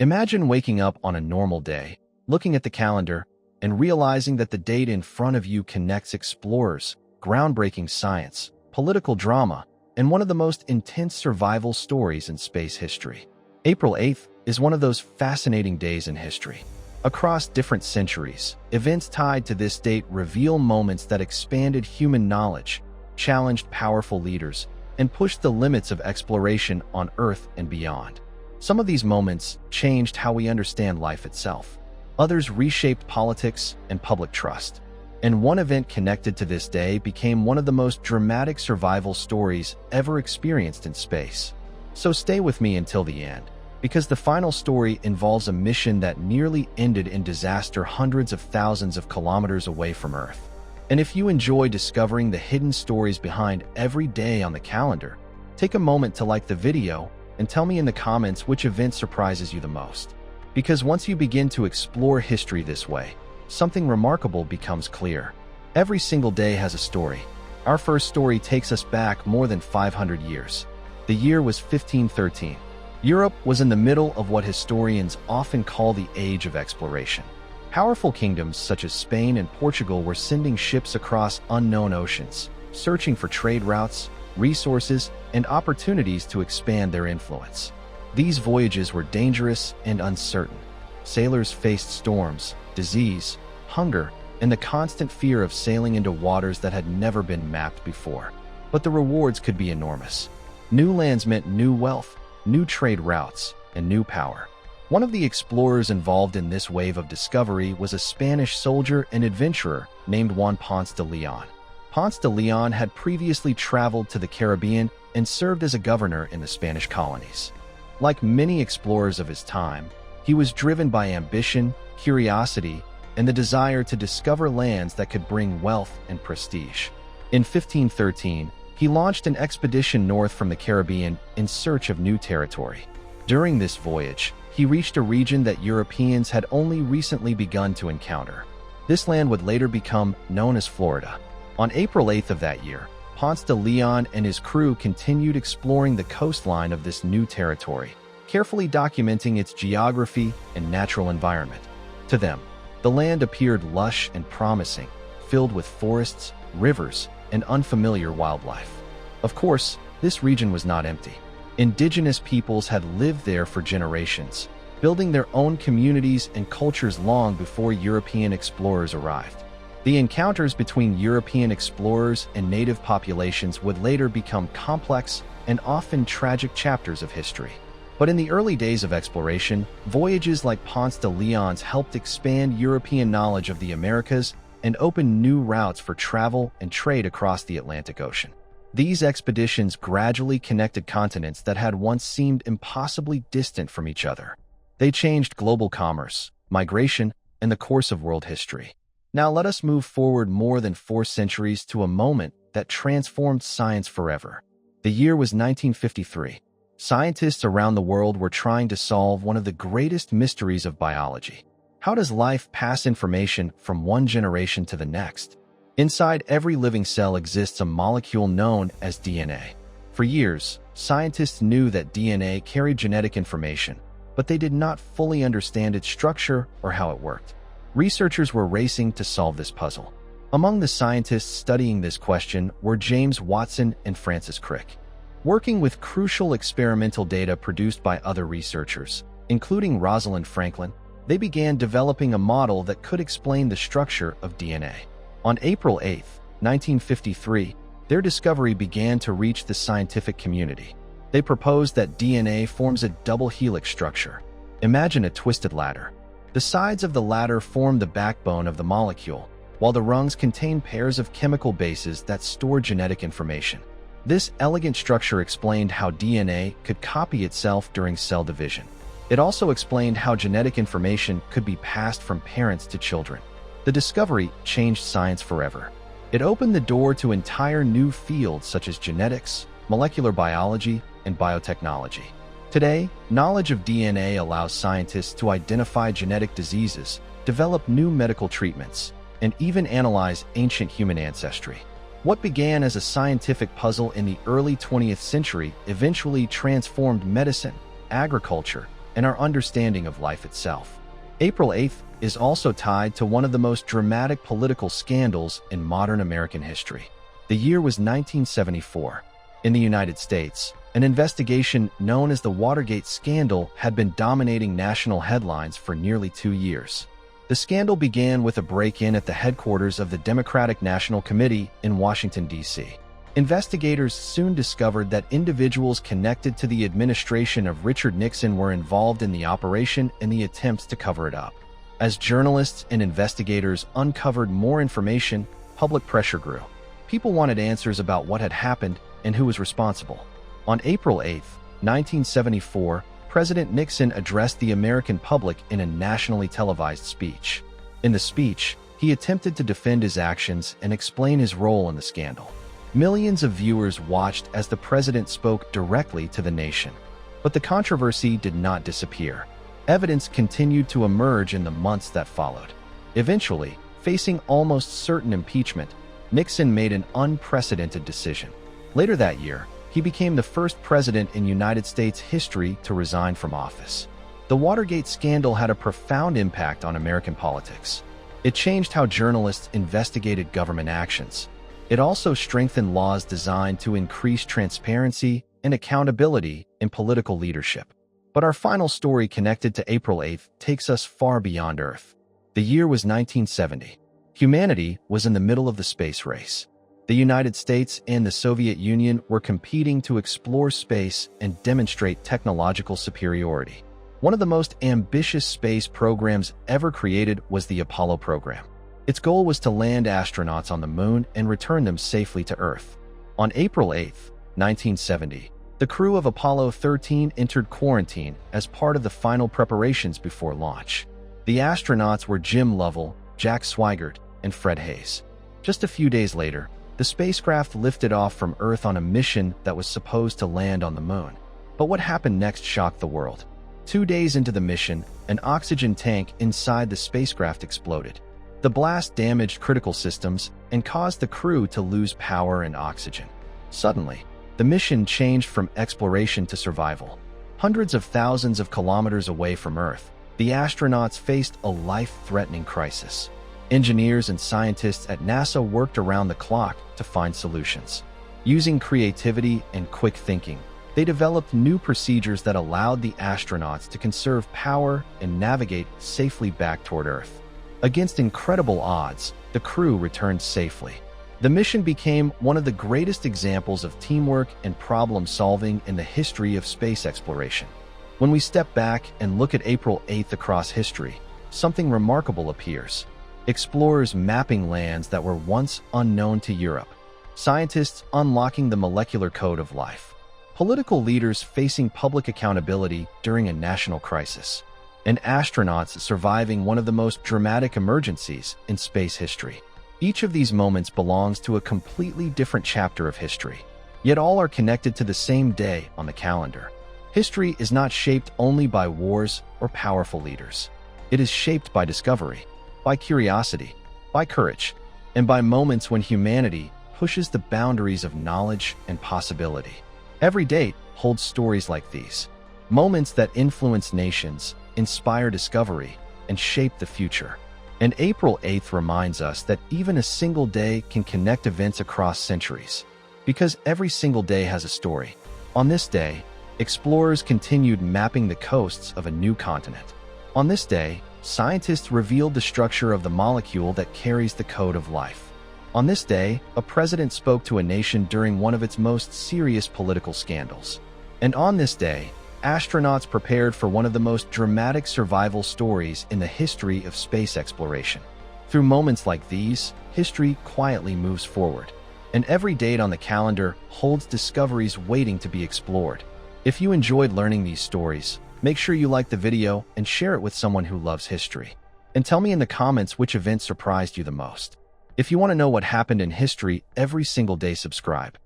Imagine waking up on a normal day, looking at the calendar, and realizing that the date in front of you connects explorers, groundbreaking science, political drama, and one of the most intense survival stories in space history. April 8th is one of those fascinating days in history. Across different centuries, events tied to this date reveal moments that expanded human knowledge, challenged powerful leaders, and pushed the limits of exploration on Earth and beyond. Some of these moments changed how we understand life itself. Others reshaped politics and public trust. And one event connected to this day became one of the most dramatic survival stories ever experienced in space. So stay with me until the end, because the final story involves a mission that nearly ended in disaster hundreds of thousands of kilometers away from Earth. And if you enjoy discovering the hidden stories behind every day on the calendar, take a moment to like the video and tell me in the comments which event surprises you the most. Because once you begin to explore history this way, something remarkable becomes clear. Every single day has a story. Our first story takes us back more than 500 years. The year was 1513. Europe was in the middle of what historians often call the Age of Exploration. Powerful kingdoms such as Spain and Portugal were sending ships across unknown oceans, searching for trade routes, resources, and opportunities to expand their influence. These voyages were dangerous and uncertain. Sailors faced storms, disease, hunger, and the constant fear of sailing into waters that had never been mapped before. But the rewards could be enormous. New lands meant new wealth, new trade routes, and new power. One of the explorers involved in this wave of discovery was a Spanish soldier and adventurer named Juan Ponce de León. Ponce de León had previously traveled to the Caribbean and served as a governor in the Spanish colonies. Like many explorers of his time, he was driven by ambition, curiosity, and the desire to discover lands that could bring wealth and prestige. In 1513, he launched an expedition north from the Caribbean in search of new territory. During this voyage, he reached a region that Europeans had only recently begun to encounter. This land would later become known as Florida. On April 8th of that year, Ponce de León and his crew continued exploring the coastline of this new territory, carefully documenting its geography and natural environment. To them, the land appeared lush and promising, filled with forests, rivers, and unfamiliar wildlife. Of course, this region was not empty. Indigenous peoples had lived there for generations, building their own communities and cultures long before European explorers arrived. The encounters between European explorers and native populations would later become complex and often tragic chapters of history. But in the early days of exploration, voyages like Ponce de León's helped expand European knowledge of the Americas and open new routes for travel and trade across the Atlantic Ocean. These expeditions gradually connected continents that had once seemed impossibly distant from each other. They changed global commerce, migration, and the course of world history. Now let us move forward more than 4 centuries to a moment that transformed science forever. The year was 1953. Scientists around the world were trying to solve one of the greatest mysteries of biology. How does life pass information from one generation to the next? Inside every living cell exists a molecule known as DNA. For years, scientists knew that DNA carried genetic information, but they did not fully understand its structure or how it worked. Researchers were racing to solve this puzzle. Among the scientists studying this question were James Watson and Francis Crick. Working with crucial experimental data produced by other researchers, including Rosalind Franklin, they began developing a model that could explain the structure of DNA. On April 8, 1953, their discovery began to reach the scientific community. They proposed that DNA forms a double helix structure. Imagine a twisted ladder. The sides of the ladder form the backbone of the molecule, while the rungs contain pairs of chemical bases that store genetic information. This elegant structure explained how DNA could copy itself during cell division. It also explained how genetic information could be passed from parents to children. The discovery changed science forever. It opened the door to entire new fields such as genetics, molecular biology, and biotechnology. Today, knowledge of DNA allows scientists to identify genetic diseases, develop new medical treatments, and even analyze ancient human ancestry. What began as a scientific puzzle in the early 20th century eventually transformed medicine, agriculture, and our understanding of life itself. April 8th is also tied to one of the most dramatic political scandals in modern American history. The year was 1974. In the United States, an investigation known as the Watergate scandal had been dominating national headlines for nearly 2 years. The scandal began with a break-in at the headquarters of the Democratic National Committee in Washington, D.C. Investigators soon discovered that individuals connected to the administration of Richard Nixon were involved in the operation and the attempts to cover it up. As journalists and investigators uncovered more information, public pressure grew. People wanted answers about what had happened and who was responsible. On April 8, 1974, President Nixon addressed the American public in a nationally televised speech. In the speech, he attempted to defend his actions and explain his role in the scandal. Millions of viewers watched as the president spoke directly to the nation. But the controversy did not disappear. Evidence continued to emerge in the months that followed. Eventually, facing almost certain impeachment, Nixon made an unprecedented decision. Later that year, he became the first president in United States history to resign from office. The Watergate scandal had a profound impact on American politics. It changed how journalists investigated government actions. It also strengthened laws designed to increase transparency and accountability in political leadership. But our final story connected to April 8th takes us far beyond Earth. The year was 1970. Humanity was in the middle of the space race. The United States and the Soviet Union were competing to explore space and demonstrate technological superiority. One of the most ambitious space programs ever created was the Apollo program. Its goal was to land astronauts on the moon and return them safely to Earth. On April 8, 1970, the crew of Apollo 13 entered quarantine as part of the final preparations before launch. The astronauts were Jim Lovell, Jack Swigert, and Fred Hayes. Just a few days later, the spacecraft lifted off from Earth on a mission that was supposed to land on the moon. But what happened next shocked the world. 2 days into the mission, an oxygen tank inside the spacecraft exploded. The blast damaged critical systems and caused the crew to lose power and oxygen. Suddenly, the mission changed from exploration to survival. Hundreds of thousands of kilometers away from Earth, the astronauts faced a life-threatening crisis. Engineers and scientists at NASA worked around the clock to find solutions. Using creativity and quick thinking, they developed new procedures that allowed the astronauts to conserve power and navigate safely back toward Earth. Against incredible odds, the crew returned safely. The mission became one of the greatest examples of teamwork and problem-solving in the history of space exploration. When we step back and look at April 8th across history, something remarkable appears. Explorers mapping lands that were once unknown to Europe. Scientists unlocking the molecular code of life. Political leaders facing public accountability during a national crisis. And astronauts surviving one of the most dramatic emergencies in space history. Each of these moments belongs to a completely different chapter of history. Yet all are connected to the same day on the calendar. History is not shaped only by wars or powerful leaders. It is shaped by discovery, by curiosity, by courage, and by moments when humanity pushes the boundaries of knowledge and possibility. Every date holds stories like these, moments that influence nations, inspire discovery, and shape the future. And April 8th reminds us that even a single day can connect events across centuries, because every single day has a story. On this day, explorers continued mapping the coasts of a new continent. On this day, scientists revealed the structure of the molecule that carries the code of life. On this day, a president spoke to a nation during one of its most serious political scandals. And on this day, astronauts prepared for one of the most dramatic survival stories in the history of space exploration. Through moments like these, history quietly moves forward. And every date on the calendar holds discoveries waiting to be explored. If you enjoyed learning these stories, make sure you like the video and share it with someone who loves history. And tell me in the comments which event surprised you the most. If you want to know what happened in history every single day, subscribe.